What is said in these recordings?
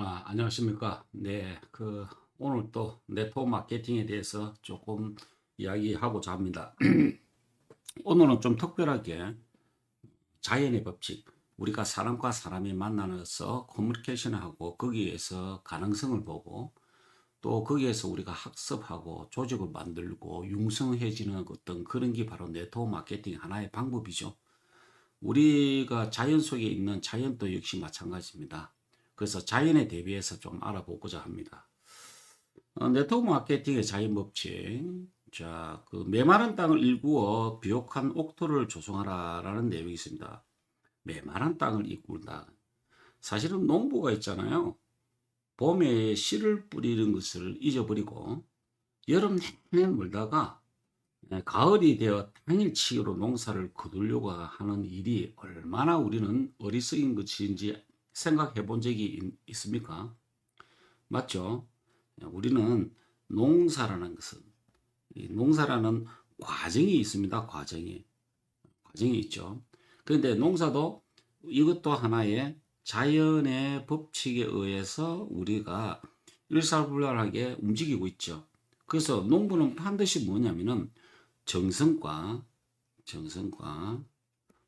안녕하십니까. 네, 오늘 또 네트워크 마케팅에 대해서 조금 이야기하고자 합니다. 오늘은 좀 특별하게 자연의 법칙, 우리가 사람과 사람이 만나서 커뮤니케이션을 하고 거기에서 가능성을 보고 또 거기에서 우리가 학습하고 조직을 만들고 융성해지는 어떤 그런 게 바로 네트워크 마케팅 하나의 방법이죠. 우리가 자연 속에 있는 자연도 역시 마찬가지입니다. 그래서 자연에 대비해서 좀 알아보고자 합니다. 네트워크 마케팅의 자연 법칙. 자, 메마른 땅을 일구어 비옥한 옥토를 조성하라라는 내용이 있습니다. 메마른 땅을 일구다. 사실은 농부가 있잖아요. 봄에 씨를 뿌리는 것을 잊어버리고 여름 내내 물다가 가을이 되어 당일치기로 농사를 거두려고 하는 일이 얼마나 우리는 어리석인 것인지 생각해 본 적이 있습니까? 맞죠? 우리는 농사라는 것은, 농사라는 과정이 있습니다. 과정이 있죠. 그런데 농사도 이것도 하나의 자연의 법칙에 의해서 우리가 일사불란하게 움직이고 있죠. 그래서 농부는 반드시 뭐냐면은 정성과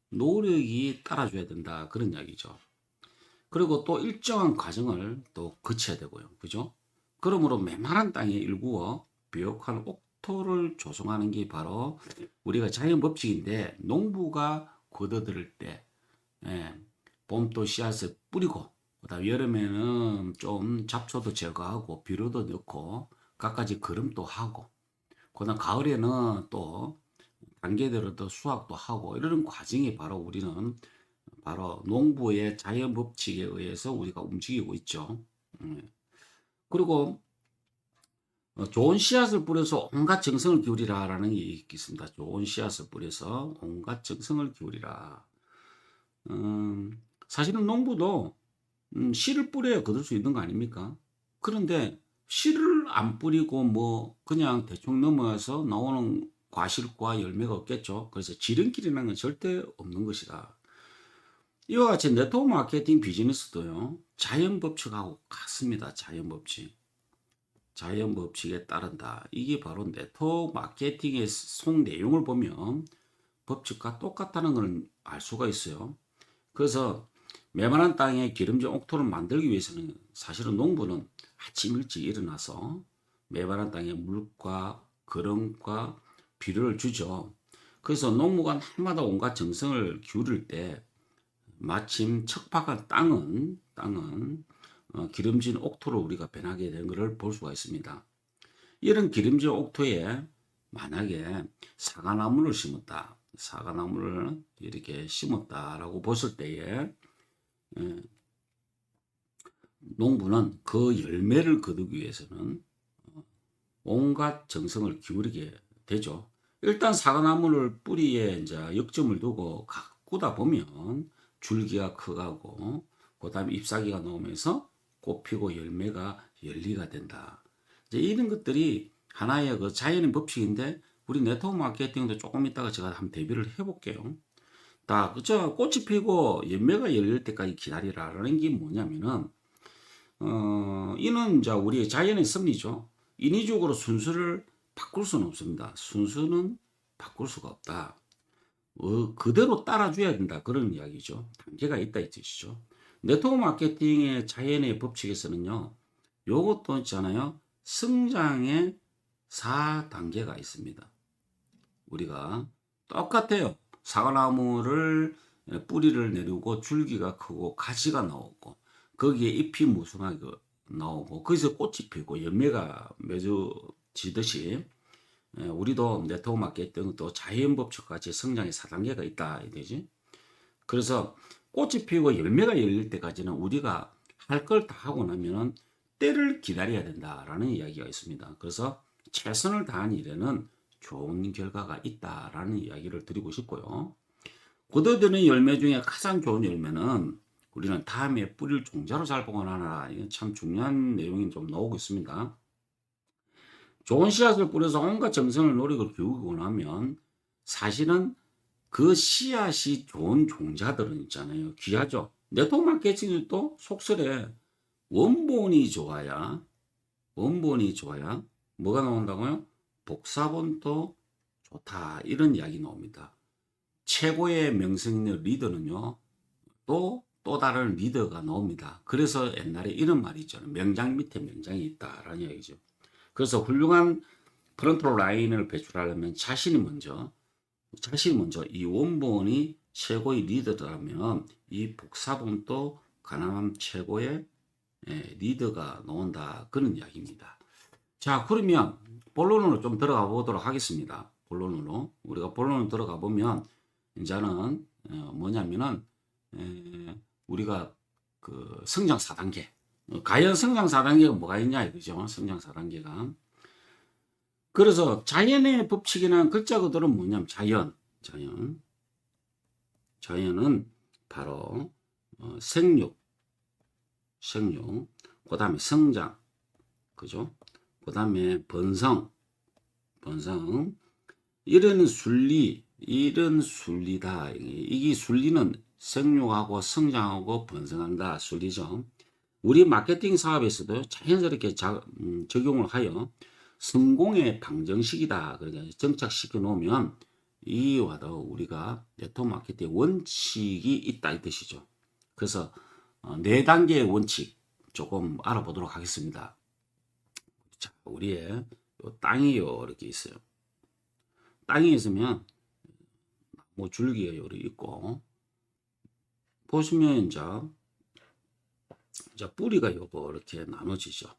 노력이 따라줘야 된다. 그런 이야기죠. 그리고 또 일정한 과정을 또 거쳐야 되고요. 그죠? 그러므로 메마른 땅에 일구어 비옥한 옥토를 조성하는 게 바로 우리가 자연 법칙인데 농부가 거둬들일 때 예, 봄도 씨앗을 뿌리고 그다음 여름에는 좀 잡초도 제거하고 비료도 넣고 갖가지 거름도 하고 그다음 가을에는 또 단계대로 또 수확도 하고 이러는 과정이 바로 우리는 바로 농부의 자연 법칙에 의해서 우리가 움직이고 있죠. 그리고 좋은 씨앗을 뿌려서 온갖 정성을 기울이라라는 게 있습니다. 좋은 씨앗을 뿌려서 온갖 정성을 기울이라. 사실은 농부도 씨를 뿌려야 거둘 수 있는 거 아닙니까? 그런데 씨를 안 뿌리고 뭐 그냥 대충 넘어서 나오는 과실과 열매가 없겠죠. 그래서 지름길이라는 건 절대 없는 것이다. 이와 같이 네트워크 마케팅 비즈니스도요. 자연 법칙하고 같습니다. 자연 법칙. 자연 법칙에 따른다. 이게 바로 네트워크 마케팅의 속 내용을 보면 법칙과 똑같다는 걸 알 수가 있어요. 그래서 메마른 땅에 기름진 옥토를 만들기 위해서는 사실은 농부는 아침 일찍 일어나서 메마른 땅에 물과 거름과 비료를 주죠. 그래서 농부가 날마다 온갖 정성을 기울일 때 마침 척박한 땅은 기름진 옥토로 우리가 변하게 된 것을 볼 수가 있습니다. 이런 기름진 옥토에 만약에 사과나무를 심었다. 사과나무를 이렇게 심었다라고 봤을 때에 농부는 그 열매를 거두기 위해서는 온갖 정성을 기울이게 되죠. 일단 사과나무를 뿌리에 이제 역점을 두고 가꾸다 보면 줄기가 커가고 그다음에 잎사귀가 나오면서 꽃피고 열매가 열리가 된다. 이제 이런 것들이 하나의 그 자연의 법칙인데 우리 네트워크 마케팅도 조금 이따가 제가 한번 대비를 해볼게요. 다 그죠? 꽃이 피고 열매가 열릴 때까지 기다리라라는 게 뭐냐면은 이는 이제 우리의 자연의 섭리죠. 인위적으로 순서를 바꿀 수는 없습니다. 순서는 바꿀 수가 없다. 그대로 따라줘야 된다. 그런 이야기죠. 단계가 있다 이 뜻이죠. 네트워크 마케팅의 자연의 법칙에서는요. 요것도 있잖아요. 성장의 4단계가 있습니다. 우리가 똑같아요. 사과나무를 뿌리를 내리고 줄기가 크고 가지가 나오고 거기에 잎이 무성하게 나오고 거기서 꽃이 피고 열매가 맺어지듯이 우리도 네트워크 마케팅도 자연 법칙같이 성장의 4단계가 있다 이거지. 그래서 꽃이 피고 열매가 열릴 때까지는 우리가 할 걸 다 하고 나면은 때를 기다려야 된다라는 이야기가 있습니다. 그래서 최선을 다한 일에는 좋은 결과가 있다라는 이야기를 드리고 싶고요. 거둬들이는 열매 중에 가장 좋은 열매는 우리는 다음에 뿌릴 종자로 잘 보관하라. 이건 참 중요한 내용이 좀 나오고 있습니다. 좋은 씨앗을 뿌려서 온갖 정성을 노력을 기울이고 나면 사실은 그 씨앗이 좋은 종자들은 있잖아요. 귀하죠. 네트워크 마케팅도 속설에 원본이 좋아야 뭐가 나온다고요? 복사본도 좋다. 이런 이야기 나옵니다. 최고의 명성 있는 리더는요. 또 다른 리더가 나옵니다. 그래서 옛날에 이런 말이 있잖아요. 명장 밑에 명장이 있다라는 얘기죠. 그래서 훌륭한 프론트 라인을 배출하려면 자신이 먼저 이 원본이 최고의 리더라면 이 복사본도 가능한 최고의 리더가 나온다. 그런 이야기입니다. 자, 그러면 본론으로 좀 들어가 보도록 하겠습니다. 우리가 본론으로 들어가 보면 이제는 뭐냐면은 우리가 그 성장 4단계 과연 성장 4단계가 뭐가 있냐 이거죠. 성장 4단계가. 그래서 자연의 법칙이라는 글자 그대로는 뭐냐면 자연은 바로 생육, 그 다음에 성장, 그죠? 그 다음에 번성, 이런 순리다. 이게 순리는 생육하고 성장하고 번성한다. 순리죠. 우리 마케팅 사업에서도 자연스럽게 적용을 하여 성공의 방정식이다. 그러니까 정착시켜 놓으면 이와도 우리가 네트워크 마케팅 원칙이 있다 이 뜻이죠. 그래서 4단계의 원칙 조금 알아보도록 하겠습니다. 자, 우리의 요 땅이요 이렇게 있어요. 땅이 있으면 뭐 줄기가 요리 있고 보시면 이제 뿌리가 요거 이렇게 나눠지죠.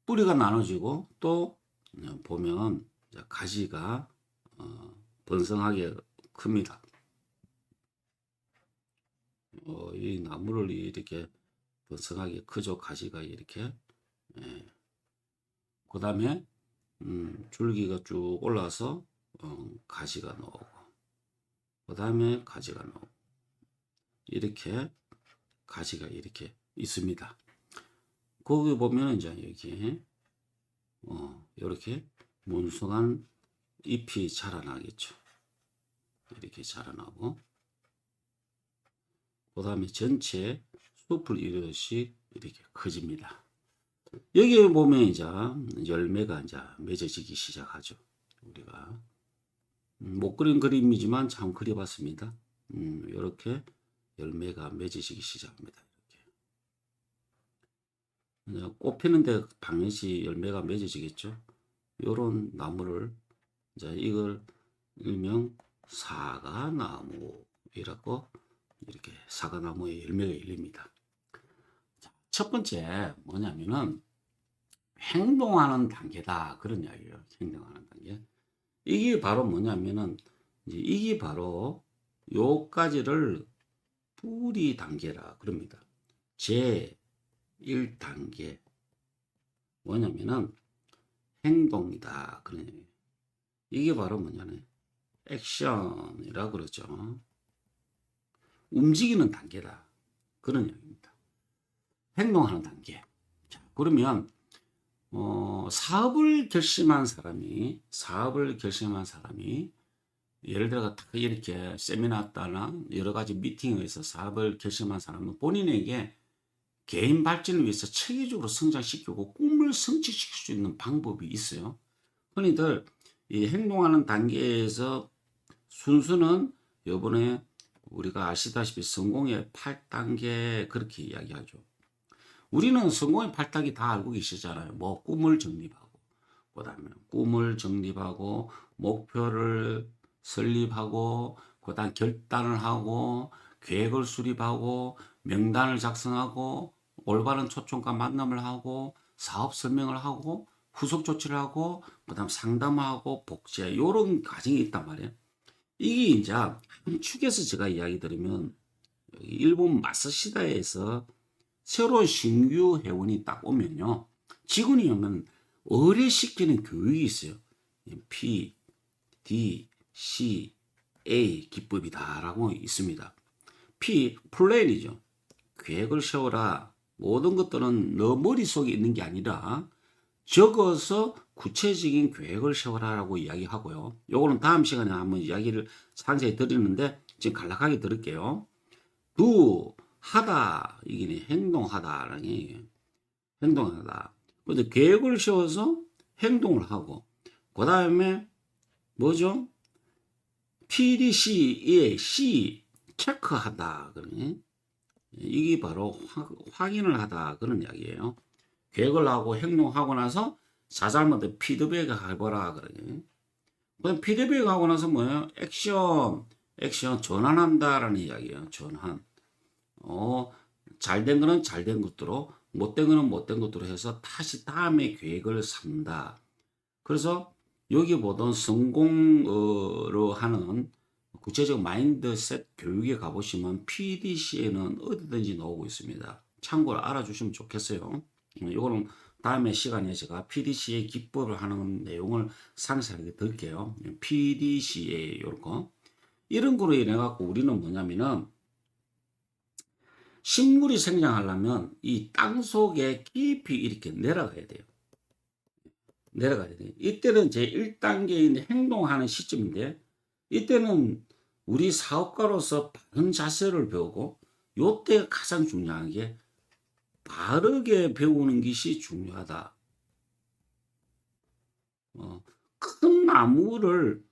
뿌리가 나눠지고 또 보면 가지가 번성하게 큽니다. 이 나무를 이렇게 번성하게 크죠. 가지가 이렇게. 그 다음에 줄기가 쭉 올라와서 가지가 나오고 그 다음에 가지가 나오고 이렇게 가지가 이렇게 있습니다. 거기 보면 이제 여기 이렇게 문성한 잎이 자라나겠죠. 이렇게 자라나고 그 다음에 전체 숲을 이루듯이 이렇게 커집니다. 여기 보면 이제 열매가 이제 맺어지기 시작하죠. 우리가 못 그린 그림이지만 참 그려봤습니다. 이렇게 열매가 맺어지기 시작합니다. 이렇게 꽃 피는데 당연시 열매가 맺어지겠죠. 요런 나무를 이제 이걸 일명 사과나무이라고 이렇게 사과나무에 열매가 열립니다. 첫 번째 뭐냐면은 행동하는 단계다 그런 이야기예요. 행동하는 단계. 이게 바로 뭐냐면은 이게 바로 요까지를 뿌리 단계라 그럽니다. 제 1단계 뭐냐면은 행동이다 그런 얘기예요. 이게 바로 뭐냐면 액션이라 그러죠. 움직이는 단계다 그런 얘기입니다. 행동하는 단계. 자, 그러면 사업을 결심한 사람이 예를 들어 이렇게 세미나 따나 여러 가지 미팅에서 사업을 결심한 사람은 본인에게 개인 발전을 위해서 체계적으로 성장시키고 꿈을 성취시킬 수 있는 방법이 있어요. 흔히들 이 행동하는 단계에서 순수는 이번에 우리가 아시다시피 성공의 8단계 그렇게 이야기하죠. 우리는 성공의 8단계 다 알고 계시잖아요. 뭐 꿈을 정립하고 그다음에 목표를 설립하고 그다음 결단을 하고 계획을 수립하고 명단을 작성하고 올바른 초청과 만남을 하고 사업 설명을 하고 후속 조치를 하고 그다음 상담하고 복제 이런 과정이 있단 말이에요. 이게 이제 한 축에서 제가 이야기 드리면 일본 마쓰시다에서 새로운 신규 회원이 딱 오면요. 직원이 오면 의뢰시키는 교육이 있어요. P, D, C, A 기법이다라고 있습니다. P, 플랜이죠. 계획을 세워라. 모든 것들은 너 머릿속에 있는 게 아니라 적어서 구체적인 계획을 세워라라고 이야기하고요. 요거는 다음 시간에 한번 이야기를 상세히 드리는데 지금 간략하게 들을게요. Do, 하다 이게 행동하다라는 얘기예요. 행동하다. 근데 계획을 세워서 행동을 하고 그 다음에 뭐죠? PDC의 C 체크하다 그러니 이게 바로 확인을 하다 그런 이야기예요. 계획을 하고 행동하고 나서 자잘못해 피드백 해보라 그러니 피드백 하고 나서 뭐예요? 액션 전환한다라는 이야기예요. 전환. 잘된 거는 잘된 것으로 못된 거는 못된 것으로 해서 다시 다음에 계획을 삼다. 그래서 여기 보던 성공으로 하는 구체적 마인드셋 교육에 가보시면 PDC에는 어디든지 나오고 있습니다. 참고로 알아주시면 좋겠어요. 이거는 다음에 시간에 제가 PDC의 기법을 하는 내용을 상세하게 드릴게요. PDCA 이런 거로 인해 갖고 우리는 뭐냐면은 식물이 생장하려면 이 땅 속에 깊이 이렇게 내려가야 돼요. 내려가야 돼요. 이때는 제 1단계인 행동하는 시점인데 이때는 우리 사업가로서 바른 자세를 배우고 요때 가장 중요한 게 바르게 배우는 것이 중요하다. 큰 나무를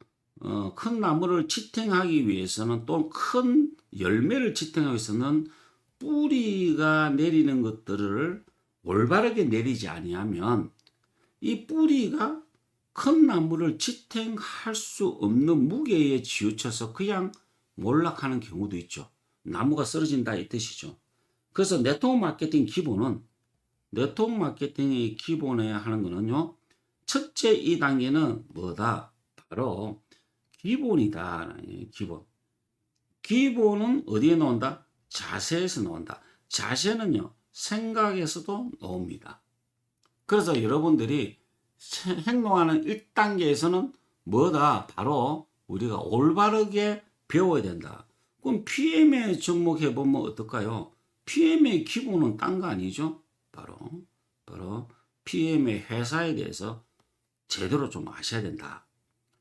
지탱하기 위해서는 또 큰 열매를 지탱하기 위해서는 뿌리가 내리는 것들을 올바르게 내리지 아니하면 이 뿌리가 큰 나무를 지탱할 수 없는 무게에 치우쳐서 그냥 몰락하는 경우도 있죠. 나무가 쓰러진다 이 뜻이죠. 그래서 네트워크 마케팅의 기본에 하는 거는요. 첫째 이 단계는 뭐다? 바로 기본이다. 기본. 기본은 어디에 나온다? 자세에서 나온다. 자세는요. 생각에서도 나옵니다. 그래서 여러분들이 행동하는 1단계에서는 뭐다? 바로 우리가 올바르게 배워야 된다. 그럼 PM에 접목해보면 어떨까요? PM의 기본은 딴 거 아니죠? 바로 PM의 회사에 대해서 제대로 좀 아셔야 된다.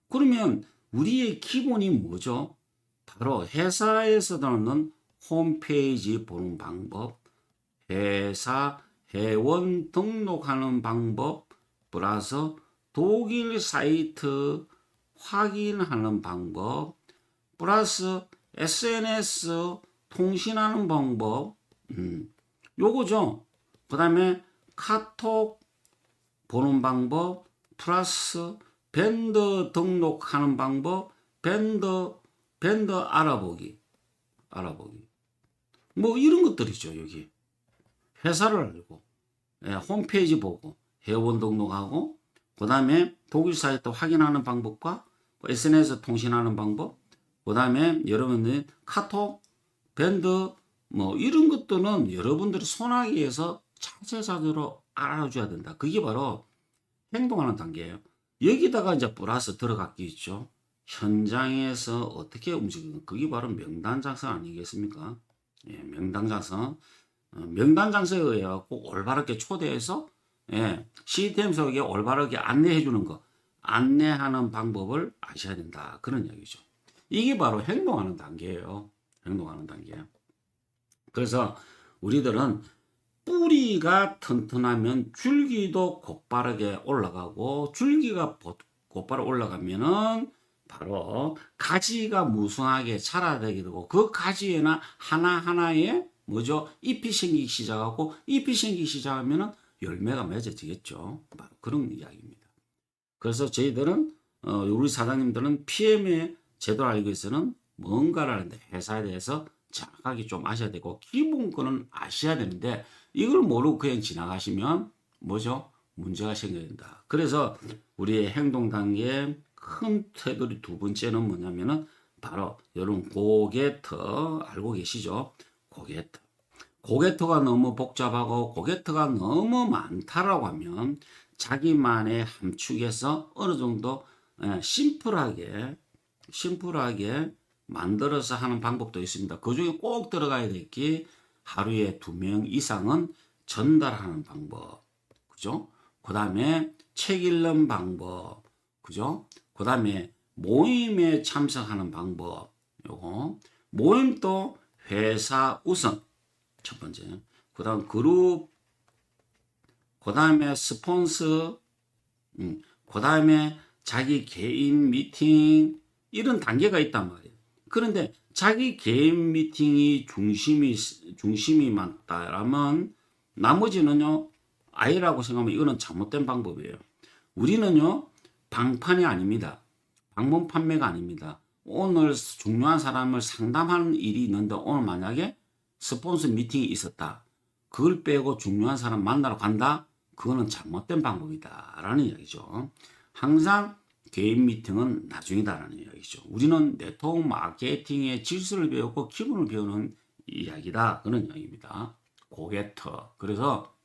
그러면 우리의 기본이 뭐죠? 바로 회사에서 나오는 홈페이지 보는 방법, 회사 회원 등록하는 방법, 플러스 독일 사이트 확인하는 방법, 플러스 SNS 통신하는 방법, 요거죠. 그 다음에 카톡 보는 방법, 플러스 벤더 등록하는 방법, 벤더 알아보기. 뭐 이런 것들이죠, 여기. 회사를 알고, 홈페이지 보고, 회원 등록하고, 그 다음에 독일 사이트 확인하는 방법과 SNS 통신하는 방법, 그 다음에 여러분들 카톡, 밴드, 뭐 이런 것들은 여러분들이 손아귀에서 자체적으로 알아줘야 된다. 그게 바로 행동하는 단계예요. 여기다가 이제 플러스 들어갔기 있죠. 현장에서 어떻게 움직이는 그게 바로 명단 작성 아니겠습니까? 명단 작성. 명단 작성에 의해 갖고 올바르게 초대해서 시스템 속에 올바르게 안내해 주는 거, 안내하는 방법을 아셔야 된다. 그런 얘기죠. 이게 바로 행동하는 단계예요. 행동하는 단계. 그래서 우리들은 뿌리가 튼튼하면 줄기도 곧바르게 올라가고 줄기가 곧바로 올라가면은 바로 가지가 무성하게 자라게 되고 그 가지에나 하나하나에 뭐죠? 잎이 생기기 시작하고 잎이 생기기 시작하면은 열매가 맺어지겠죠. 바로 그런 이야기입니다. 그래서 저희들은 우리 사장님들은 PM의 제도를 알기 위해서는 뭔가를 하는데 회사에 대해서 정확하게 좀 아셔야 되고 기본 거는 아셔야 되는데 이걸 모르고 그냥 지나가시면 뭐죠? 문제가 생겨야 된다. 그래서 우리의 행동 단계의 큰 테두리 두 번째는 뭐냐면은 바로 여러분 고게터 알고 계시죠? 고게터가 너무 복잡하고 고게터가 너무 많다라고 하면 자기만의 함축에서 어느 정도 심플하게 만들어서 하는 방법도 있습니다. 그 중에 꼭 들어가야 될 게 하루에 2명 이상은 전달하는 방법. 그죠? 그 다음에 책 읽는 방법. 그죠? 그 다음에 모임에 참석하는 방법. 요거. 모임도 회사 우선. 첫 번째. 그 다음 그룹, 그 다음에 스폰서, 그 다음에 자기 개인 미팅, 이런 단계가 있단 말이에요. 그런데 자기 개인 미팅이 중심이 많다라면 나머지는요, 아니라고 생각하면 이거는 잘못된 방법이에요. 우리는요, 방판이 아닙니다. 방문 판매가 아닙니다. 오늘 중요한 사람을 상담하는 일이 있는데 오늘 만약에 스폰서 미팅이 있었다. 그걸 빼고 중요한 사람 만나러 간다? 그거는 잘못된 방법이다 라는 이야기죠. 항상 개인 미팅은 나중이다라는 이야기죠. 우리는 네트워크 마케팅의 질서를 배우고 기본을 배우는 이야기다. 그런 이야기입니다. 고게터. 그래서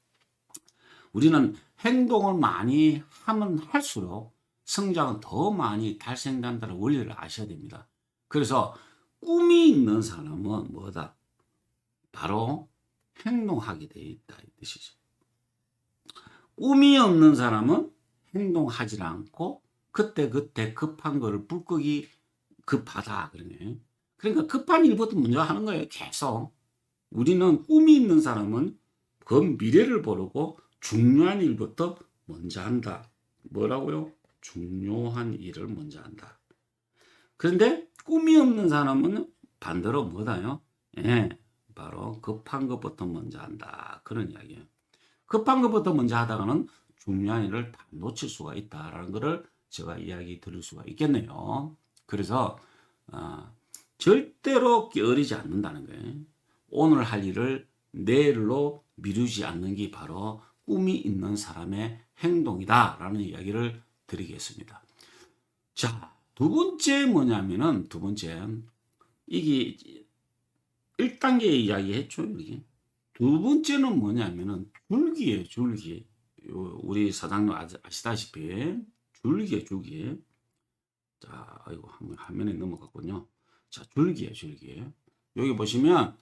우리는 행동을 많이 하면 할수록 성장은 더 많이 달성된다는 원리를 아셔야 됩니다. 그래서 꿈이 있는 사람은 뭐다? 바로 행동하게 되어 있다 이 뜻이죠. 꿈이 없는 사람은 행동하지 않고 그때 급한 거를 불끄기 급하다 그러네. 그러니까 급한 일부터 먼저 하는 거예요. 계속. 우리는 꿈이 있는 사람은 그 미래를 모르고 중요한 일부터 먼저 한다. 뭐라고요? 중요한 일을 먼저 한다. 그런데 꿈이 없는 사람은 반대로 뭐다요? 예, 바로 급한 것부터 먼저 한다. 그런 이야기예요. 급한 것부터 먼저 하다가는 중요한 일을 다 놓칠 수가 있다라는 것을 제가 이야기 드릴 수가 있겠네요. 그래서 절대로 게으르지 않는다는 거예요. 오늘 할 일을 내일로 미루지 않는 게 바로 꿈이 있는 사람의 행동이다라는 이야기를 드리겠습니다. 자, 두 번째 뭐냐면은 두 번째 이게 1단계 이야기 했죠. 이게. 두 번째는 뭐냐면은 줄기예요. 줄기. 우리 사장님 아시다시피 줄기예요. 줄기. 자, 아이고 화면에 넘어갔군요. 자, 줄기예요. 줄기. 여기 보시면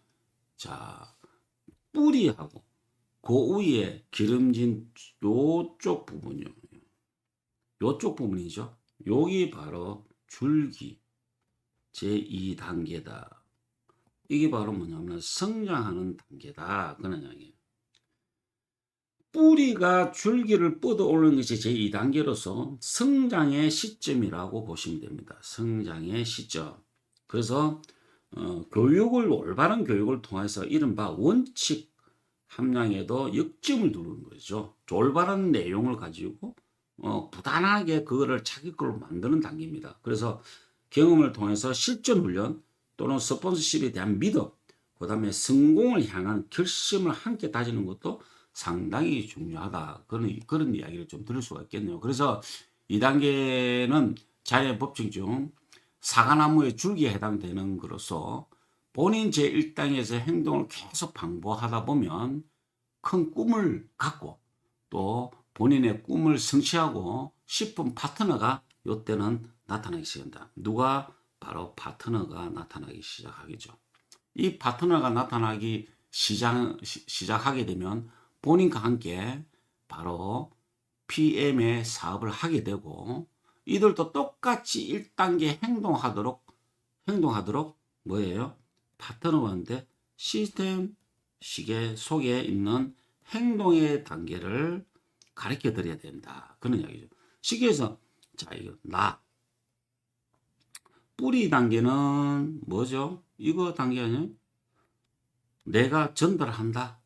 자, 뿌리하고 그 위에 기름진 요쪽 부분이요. 요쪽 부분이죠. 여기 바로 줄기 제2단계다. 이게 바로 뭐냐면 성장하는 단계다. 그런 이야기예요. 뿌리가 줄기를 뻗어 오르는 것이 제2단계로서 성장의 시점이라고 보시면 됩니다. 성장의 시점. 그래서 올바른 교육을 통해서 이른바 원칙 함량에도 역점을 두는 거죠. 올바른 내용을 가지고 부단하게 그거를 자기 걸로 만드는 단계입니다. 그래서 경험을 통해서 실전 훈련 또는 스폰서십에 대한 믿음, 그 다음에 성공을 향한 결심을 함께 다지는 것도 상당히 중요하다. 그런 이야기를 좀 들을 수가 있겠네요. 그래서 2단계는 자연의 법칙 중 사과나무의 줄기에 해당되는 것으로서 본인 제1단계에서 행동을 계속 반복하다 보면 큰 꿈을 갖고 또 본인의 꿈을 성취하고 싶은 파트너가 이때는 나타나기 시작한다. 누가? 바로 파트너가 나타나기 시작하겠죠. 이 파트너가 나타나기 시작하게 되면 본인과 함께 바로 PM의 사업을 하게 되고 이들도 똑같이 1단계 행동하도록 뭐예요? 파트너한테 시스템 시계 속에 있는 행동의 단계를 가르쳐 드려야 된다. 그런 이야기죠. 시계에서 자, 이거 뿌리 단계는 뭐죠? 이거 단계 아니에요? 내가 전달한다.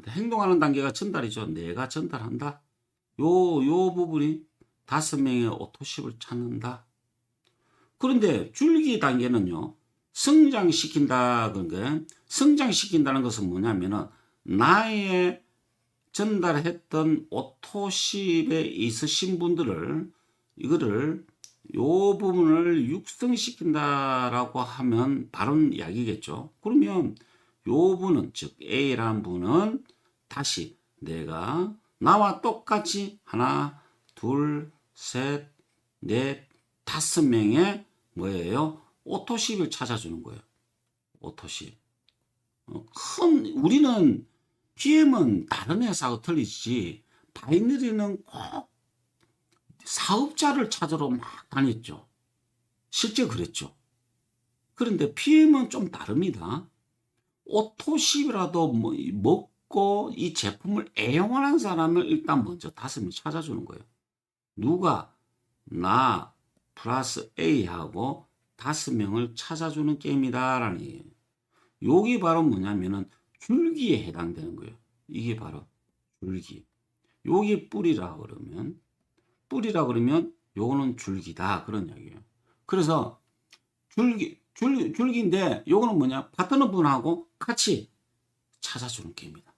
행동하는 단계가 전달이죠. 내가 전달한다. 요 부분이 5명의 오토십을 찾는다. 그런데 줄기 단계는요. 성장시킨다는 것은 뭐냐면은 나의 전달했던 오토십에 있으신 분들을 요 부분을 육성시킨다라고 하면 바른 이야기겠죠. 그러면 요 분은 즉 A라는 분은 다시 내가 나와 똑같이 하나, 둘, 셋, 넷, 5명의 뭐예요? 오토십을 찾아주는 거예요. 오토십. 우리는 PM은 다른 회사하고 틀리지 바이너리는 꼭 사업자를 찾으러 막 다녔죠. 실제 그랬죠. 그런데 PM은 좀 다릅니다. 오토십이라도 먹고 이 제품을 애용하는 사람을 일단 먼저 5명 찾아주는 거예요. 누가? 나 플러스 A하고 5명을 찾아주는 게임이다 라는 얘기예요. 여기 바로 뭐냐면은 줄기에 해당되는 거예요. 이게 바로 줄기. 여기 뿌리라 그러면 요거는 줄기다 그런 이야기예요. 그래서 줄기인데 요거는 뭐냐? 파트너 분하고 같이 찾아주는 게임이다.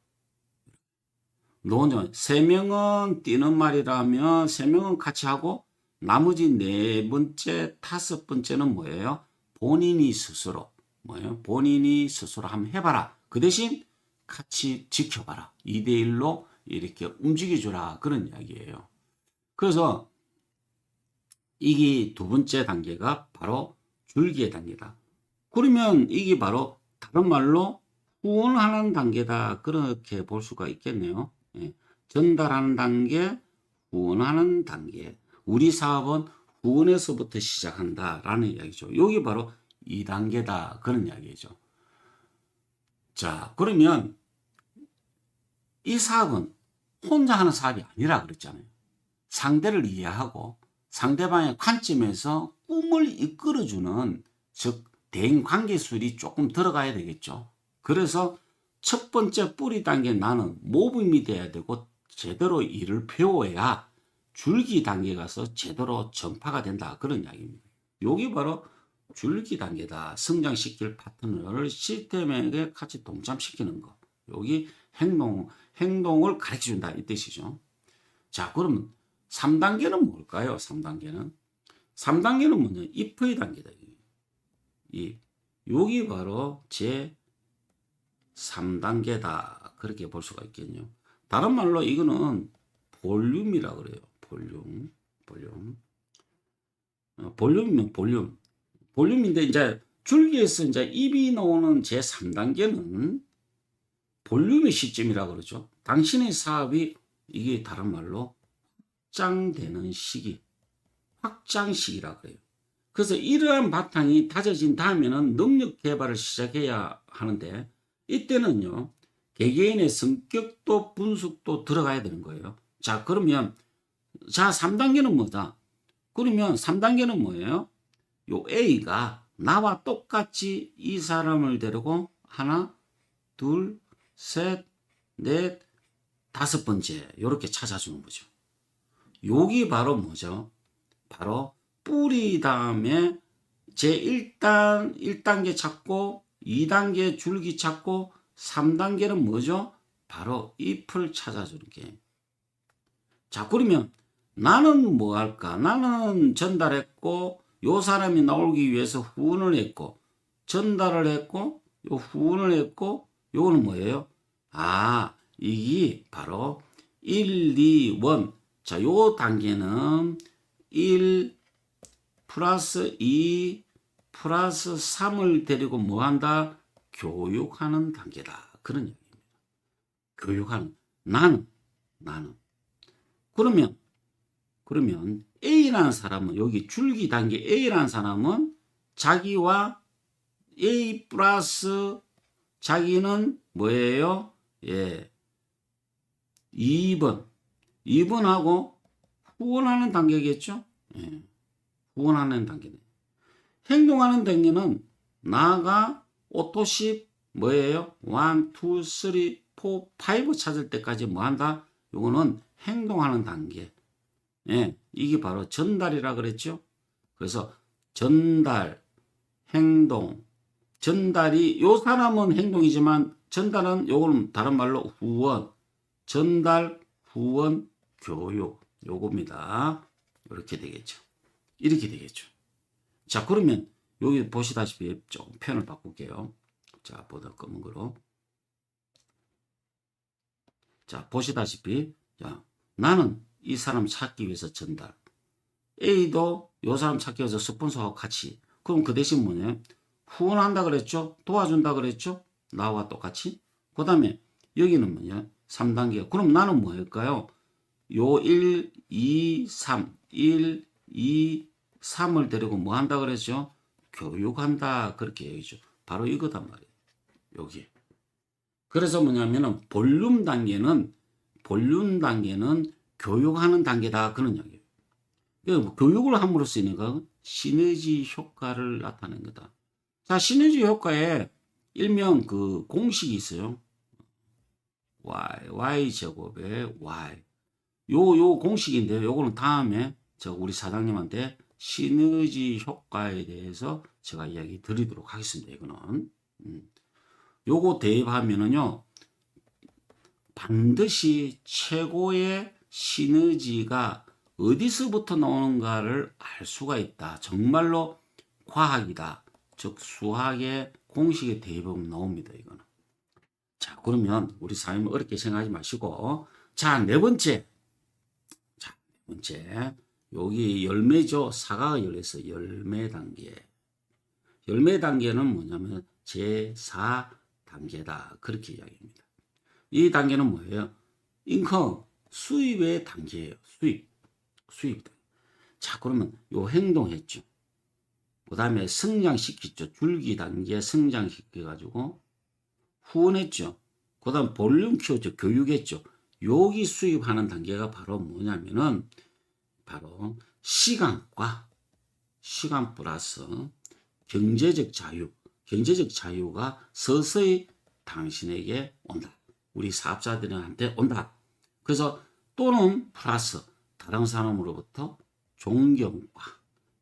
너 혼자 3명은 뛰는 말이라면 3명은 같이 하고 나머지 4번째, 5번째는 뭐예요? 본인이 스스로 뭐예요? 본인이 스스로 한번 해봐라. 그 대신 같이 지켜봐라. 2대1로 이렇게 움직여줘라. 그런 이야기예요. 그래서 이게 2번째 단계가 바로 줄기의 단계다. 그러면 이게 바로 다른 말로 후원하는 단계다. 그렇게 볼 수가 있겠네요. 예. 전달하는 단계, 후원하는 단계. 우리 사업은 후원에서부터 시작한다라는 이야기죠. 여기 바로 2단계다. 그런 이야기죠. 자, 그러면 이 사업은 혼자 하는 사업이 아니라 그랬잖아요. 상대를 이해하고 상대방의 관점에서 꿈을 이끌어주는, 즉 대인 관계술이 조금 들어가야 되겠죠. 그래서 첫 번째 뿌리 단계 나는 모범이 돼야 되고 제대로 일을 배워야 줄기 단계 가서 제대로 전파가 된다. 그런 이야기입니다. 여기 바로 줄기 단계다. 성장시킬 파트너를 시스템에게 같이 동참시키는 거. 여기 행동을 가르쳐준다. 이 뜻이죠. 자, 그러면 3단계는 뭘까요? 3단계는 뭐냐? if의 단계다. 여기 바로 제 3단계다. 그렇게 볼 수가 있겠네요. 다른 말로 이거는 볼륨이라 그래요. 볼륨이면 볼륨인데 이제 줄기에서 이제 입이 나오는 제 3단계는 볼륨의 시점이라 그러죠. 당신의 사업이 이게 다른 말로 확장되는 시기, 확장시기라 그래요. 그래서 이러한 바탕이 다져진 다음에는 능력 개발을 시작해야 하는데 이때는요, 개개인의 성격도 분석도 들어가야 되는 거예요. 자, 그러면 3단계는 뭐다? 그러면 3단계는 뭐예요? 요 A가 나와 똑같이 이 사람을 데리고 하나, 둘, 셋, 넷, 5번째 이렇게 찾아주는 거죠. 여기 바로 뭐죠? 바로 뿌리 다음에 제 1단계 찾고 2단계 줄기 찾고 3단계는 뭐죠? 바로 잎을 찾아주는 게. 자, 그러면 나는 뭐 할까? 나는 전달했고 요 사람이 나오기 위해서 후원을 했고 전달을 했고 요 후원을 했고 요거는 뭐예요? 이게 바로 1, 2, 1. 자, 요 단계는 1 플러스 2 플러스 3을 데리고 뭐 한다? 교육하는 단계다. 그런 얘기입니다. 교육하는. 나는. 그러면 A라는 사람은 여기 줄기 단계 A라는 사람은 자기와 A 플러스 자기는 뭐예요? 예. 2번하고 후원하는 단계겠죠? 예. 후원하는 단계네. 행동하는 단계는 나가 오토십 뭐예요? 1, 2, 3, 4, 5 찾을 때까지 뭐 한다? 요거는 행동하는 단계. 예, 이게 바로 전달이라 그랬죠? 그래서 전달, 행동, 전달이 요 사람은 행동이지만 전달은 요거는 다른 말로 후원, 전달, 후원, 교육 요겁니다. 이렇게 되겠죠. 자, 그러면 여기 보시다시피 좀 표현을 바꿀게요. 자, 보다 검은 거로. 자, 보시다시피 자, 나는 이 사람 찾기 위해서 전달. A도 요 사람 찾기 위해서 스폰서하고 같이. 그럼 그 대신 뭐냐? 후원한다 그랬죠? 도와준다 그랬죠? 나와 똑같이. 그 다음에 여기는 뭐냐? 3단계. 그럼 나는 뭐 할까요? 요 1, 2, 3. 1, 2, 3을 데리고 뭐 한다 그랬죠? 교육한다. 그렇게 얘기죠. 바로 이거단 말이에요. 여기. 그래서 뭐냐면은 볼륨 단계는 교육하는 단계다 그런 이야기예요. 그러니까 교육을 함으로써 있는 시너지 효과를 나타낸 거다. 자, 시너지 효과에 일명 그 공식이 있어요. y 제곱의 y. 요 공식인데요. 요거는 다음에 제가 우리 사장님한테 시너지 효과에 대해서 제가 이야기 드리도록 하겠습니다. 이거는. 요거 대입하면은요, 반드시 최고의 시너지가 어디서부터 나오는가를 알 수가 있다. 정말로 과학이다. 즉 수학의 공식에 대입하면 나옵니다. 이거는. 자, 그러면 우리 사장님 어렵게 생각하지 마시고, 자, 네 번째. 여기 열매죠. 사과가 열려서 열매 단계. 열매 단계는 뭐냐면 제4단계다. 그렇게 이야기합니다. 이 단계는 뭐예요? 인컴, 수입의 단계예요. 수입. 자, 그러면 요 행동했죠. 그 다음에 성장시켰죠. 줄기 단계 성장시켜가지고 후원했죠. 그 다음 볼륨 키웠죠. 교육했죠. 여기 수입하는 단계가 바로 뭐냐면은 바로 시간 플러스 경제적 자유가 서서히 당신에게 온다. 우리 사업자들한테 온다. 그래서 또는 플러스 다른 사람으로부터 존경과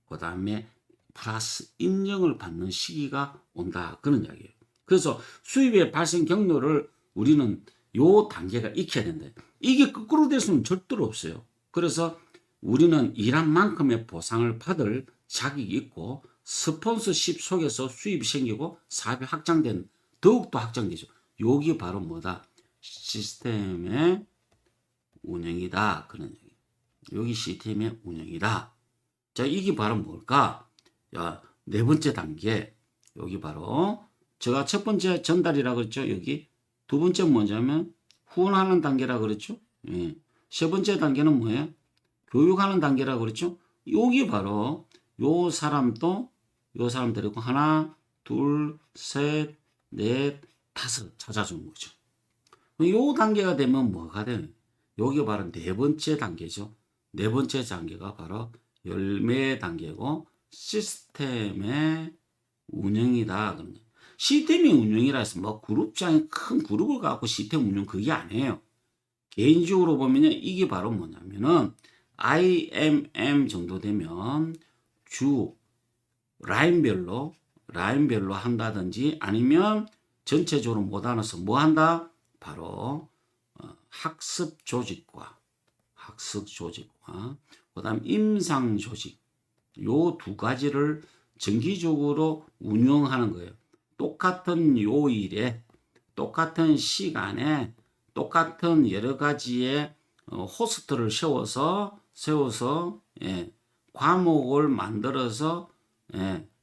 그 다음에 플러스 인정을 받는 시기가 온다. 그런 이야기예요. 그래서 수입의 발생 경로를 우리는 요 단계가 익혀야 된다. 이게 거꾸로 될 수는 절대로 없어요. 그래서 우리는 일한 만큼의 보상을 받을 자격이 있고 스폰서십 속에서 수입이 생기고 사업이 더욱더 확장되죠. 여기 바로 뭐다? 시스템의 운영이다. 그런 얘기. 여기 시스템의 운영이다. 자, 이게 바로 뭘까? 야, 네 번째 단계. 여기 바로 제가 첫 번째 전달이라고 그랬죠. 여기 두 번째 뭐냐면 후원하는 단계라고 그랬죠. 예. 세 번째 단계는 뭐예요? 교육하는 단계라고 그랬죠. 여기 바로 요 사람들이고 하나, 둘, 셋, 넷, 다섯 찾아주는 거죠. 요 단계가 되면 뭐가 돼요? 여기 바로 네 번째 단계죠. 네 번째 단계가 바로 열매 단계고 시스템의 운영이다. 그런 거예요. 시스템의 운영이라 해서 뭐 그룹장이 큰 그룹을 갖고 시스템 운영 그게 아니에요. 개인적으로 보면요. 이게 바로 뭐냐면은 IMM 정도 되면 주 라인별로 한다든지 아니면 전체적으로 못 알아서 뭐 한다? 바로 학습 조직과 그다음 임상 조직 요 두 가지를 정기적으로 운영하는 거예요. 똑같은 요일에 똑같은 시간에 똑같은 여러 가지의 호스트를 세워서 과목을 만들어서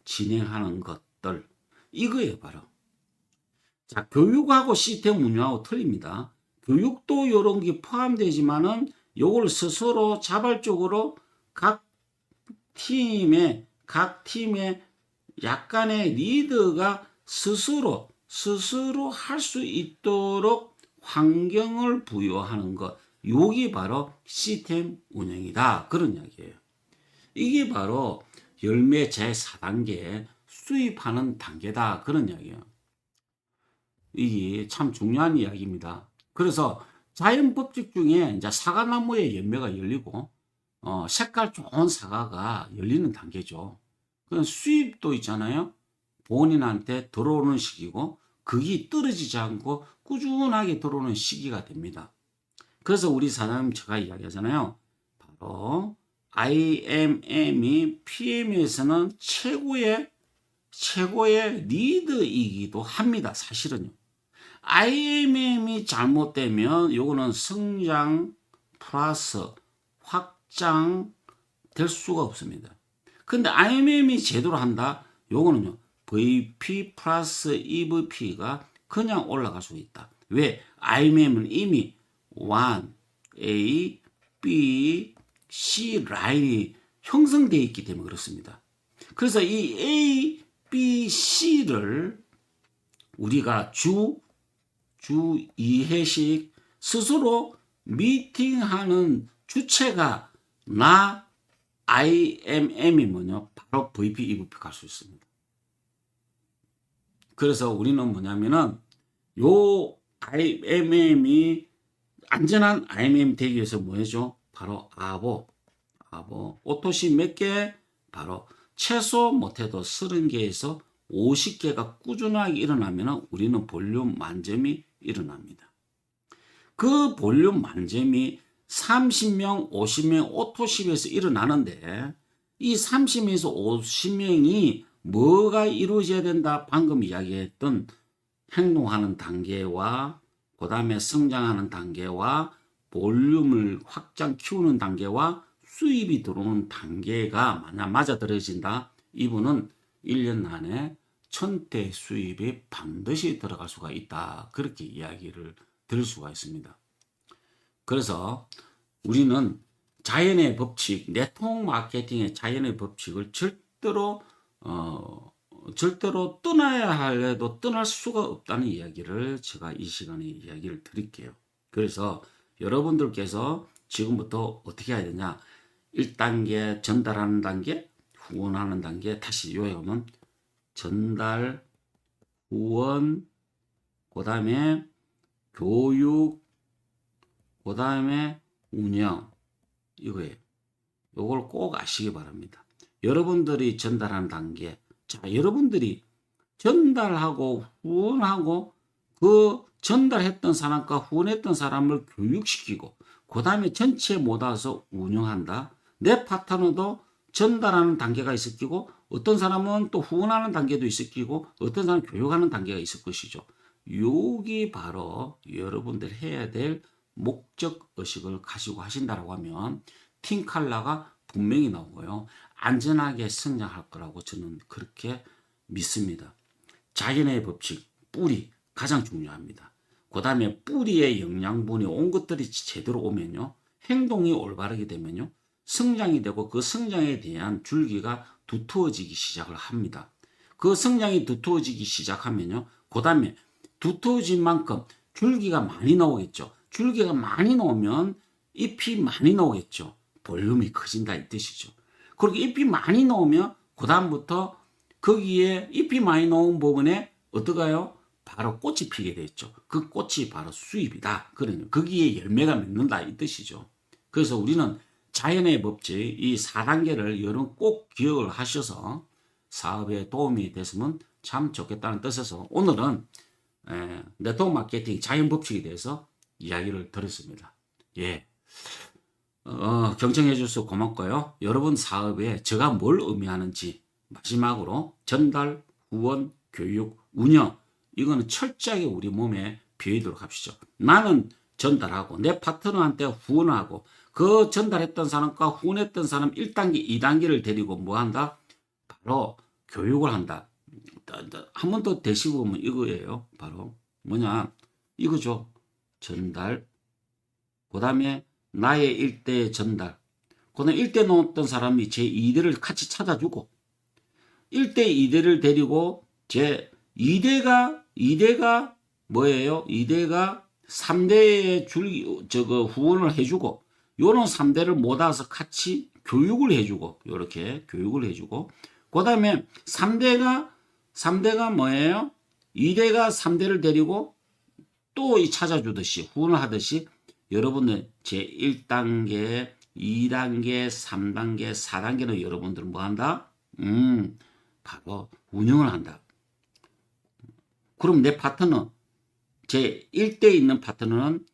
진행하는 것들 이거예요 바로. 자, 교육하고 시스템 운영하고 틀립니다. 교육도 이런 게 포함되지만은 요걸 스스로 자발적으로 각 팀의 약간의 리더가 스스로 할 수 있도록 환경을 부여하는 것. 요게 바로 시스템 운영이다. 그런 이야기예요. 이게 바로 열매 제4단계 수입하는 단계다. 그런 이야기예요. 이게 참 중요한 이야기입니다. 그래서 자연 법칙 중에 이제 사과나무에 열매가 열리고 색깔 좋은 사과가 열리는 단계죠. 그 수입도 있잖아요. 본인한테 들어오는 시기고 그게 떨어지지 않고 꾸준하게 들어오는 시기가 됩니다. 그래서 우리 사장님 제가 이야기하잖아요. 바로 IMM이 PM에서는 최고의 리더이기도 합니다. 사실은요. IMM이 잘못되면 요거는 성장 플러스 확장 될 수가 없습니다. 근데 IMM이 제대로 한다. 요거는요. VP 플러스 EVP가 그냥 올라갈 수 있다. 왜? IMM은 이미 1, A, B, C 라인이 형성되어 있기 때문에 그렇습니다. 그래서 이 A, B, C를 우리가 주 2회씩 스스로 미팅하는 주체가 나 IMM이 뭐냐? 바로 VP, EVP 갈 수 있습니다. 그래서 우리는 뭐냐면은 요 IMM이 안전한 IMM 되기 위해서 뭐 해줘? 바로 아보 오토시 몇 개? 바로 최소 못해도 30개에서 50개가 꾸준하게 일어나면 우리는 볼륨 만점이 일어납니다. 그 볼륨 만점이 30명, 50명 오토십에서 일어나는데 이 30명에서 50명이 뭐가 이루어져야 된다? 방금 이야기했던 행동하는 단계와 그 다음에 성장하는 단계와 볼륨을 확장 키우는 단계와 수입이 들어오는 단계가 만약 맞아떨어진다. 이분은 1년 안에 1000대 수입이 반드시 들어갈 수가 있다. 그렇게 이야기를 들을 수가 있습니다. 그래서 우리는 자연의 법칙, 네트워크 마케팅의 자연의 법칙을 절대로 떠나야 할래도 떠날 수가 없다는 이야기를 제가 이 시간에 이야기를 드릴게요. 그래서 여러분들께서 지금부터 어떻게 해야 되냐? 1단계 전달하는 단계, 후원하는 단계, 다시 요약하면 전달, 후원, 그 다음에 교육, 그 다음에 운영, 이거예요. 요걸 꼭 아시기 바랍니다. 여러분들이 전달하는 단계, 자, 여러분들이 전달하고 후원하고 그 전달했던 사람과 후원했던 사람을 교육시키고 그 다음에 전체 모아서 운영한다. 내 파트너도 전달하는 단계가 있을 끼고 어떤 사람은 또 후원하는 단계도 있을 끼고 어떤 사람은 교육하는 단계가 있을 것이죠. 여기 바로 여러분들 해야 될 목적의식을 가지고 하신다라고 하면 팀 칼라가 분명히 나오고요. 안전하게 성장할 거라고 저는 그렇게 믿습니다. 자연의 법칙, 뿌리 가장 중요합니다. 그 다음에 뿌리의 영양분이 온 것들이 제대로 오면요. 행동이 올바르게 되면요. 성장이 되고 그 성장에 대한 줄기가 두터워지기 시작을 합니다. 그 성장이 두터워지기 시작하면요. 그 다음에 두터워진 만큼 줄기가 많이 나오겠죠. 줄기가 많이 나오면 잎이 많이 나오겠죠. 볼륨이 커진다 이 뜻이죠. 그렇게 잎이 많이 나오면 그 다음부터 거기에 잎이 많이 나온 부분에 어떡해요? 바로 꽃이 피게 되죠. 그 꽃이 바로 수입이다. 그러니까 거기에 열매가 맺는다 이 뜻이죠. 그래서 우리는 자연의 법칙 이 4단계를 여러분 꼭 기억을 하셔서 사업에 도움이 됐으면 참 좋겠다는 뜻에서 오늘은 네트워크 마케팅 자연 법칙에 대해서 이야기를 드렸습니다. 예. 경청해 주셔서 고맙고요. 여러분 사업에 제가 뭘 의미하는지 마지막으로 전달, 후원, 교육, 운영 이거는 철저하게 우리 몸에 배우도록 합시다. 나는 전달하고 내 파트너한테 후원하고 그 전달했던 사람과 후원했던 사람 1단계, 2단계를 데리고 뭐 한다? 바로 교육을 한다. 한 번 더 대시고 보면 이거예요. 바로 뭐냐? 이거죠. 전달. 그 다음에 나의 1대 전달. 그 다음에 1대 놓았던 사람이 제 2대를 같이 찾아주고 1대 2대를 데리고 제 2대가 뭐예요? 2대가 3대의 후원을 해주고 요런 3대를 모아서 같이 교육을 해주고 요렇게 교육을 해주고 그 다음에 3대가 뭐예요? 2대가 3대를 데리고 또 찾아주듯이 후원을 하듯이 여러분들 제 1단계, 2단계, 3단계, 4단계는 여러분들은 뭐 한다? 바로 운영을 한다. 그럼 내 파트너, 제 1대 있는 파트너는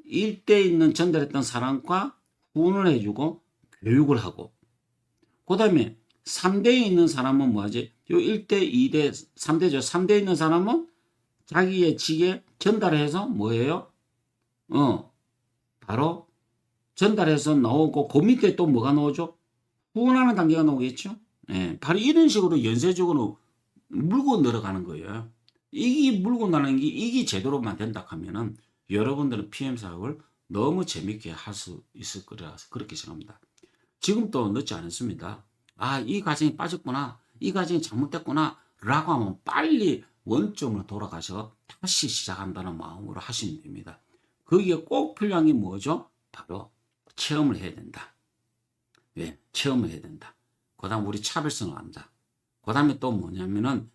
1대 있는 전달했던 사람과 후원을 해주고 교육을 하고 그 다음에 3대에 있는 사람은 뭐하지? 요 1대, 2대, 3대죠. 3대에 있는 사람은 자기의 직에 전달해서 뭐예요? 바로 전달해서 나오고 그 밑에 또 뭐가 나오죠? 후원하는 단계가 나오겠죠? 예, 바로 이런 식으로 연쇄적으로 물고 늘어가는 거예요. 이게 물고 나는 게 이게 제대로만 된다 하면은 여러분들은 PM 사업을 너무 재밌게 할 수 있을 거라서 그렇게 생각합니다. 지금도 늦지 않았습니다. 아, 이 과정이 빠졌구나. 이 과정이 잘못됐구나. 라고 하면 빨리 원점으로 돌아가서 다시 시작한다는 마음으로 하시면 됩니다. 거기에 꼭 필요한 게 뭐죠? 바로 체험을 해야 된다. 왜? 체험을 해야 된다. 그 다음 우리 차별성을 안다. 그 다음에 또 뭐냐면은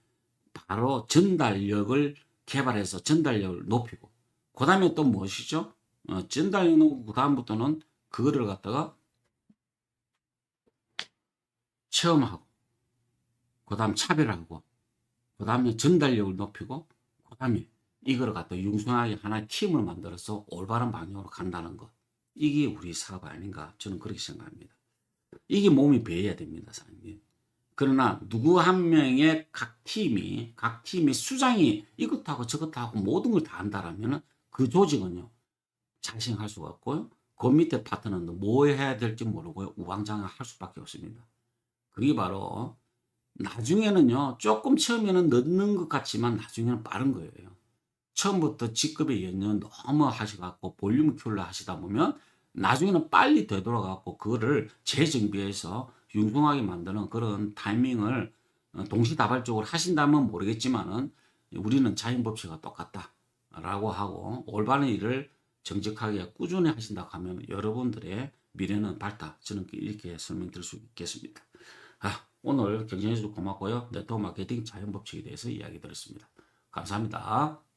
바로 전달력을 개발해서 전달력을 높이고, 그 다음에 또 무엇이죠? 전달력 높고 그 다음부터는 그거를 갖다가 체험하고, 그 다음 차별하고, 그 다음에 전달력을 높이고, 그 다음에 이걸 갖다 융성하게 하나의 팀을 만들어서 올바른 방향으로 간다는 것. 이게 우리 사업 아닌가 저는 그렇게 생각합니다. 이게 몸이 배워야 됩니다, 사장님. 그러나 누구 한 명의 각 팀이 수장이 이것도 하고 저것도 하고 모든 걸 다 한다라면 그 조직은요 자신할 수가 없고요. 그 밑에 파트너는 뭐 해야 될지 모르고요 우왕좌왕할 수밖에 없습니다. 그게 바로 나중에는요 조금 처음에는 늦는 것 같지만 나중에는 빠른 거예요. 처음부터 직급의 연연 너무 하셔갖고 볼륨 큐를 하시다 보면 나중에는 빨리 되돌아갖고 그거를 재정비해서 융통하게 만드는 그런 타이밍을 동시다발적으로 하신다면 모르겠지만은 우리는 자연법칙과 똑같다라고 하고 올바른 일을 정직하게 꾸준히 하신다고 하면 여러분들의 미래는 밝다. 저는 이렇게 설명드릴 수 있겠습니다. 오늘 경청해주셔서 고맙고요. 네트워크 마케팅 자연법칙에 대해서 이야기 드렸습니다. 감사합니다.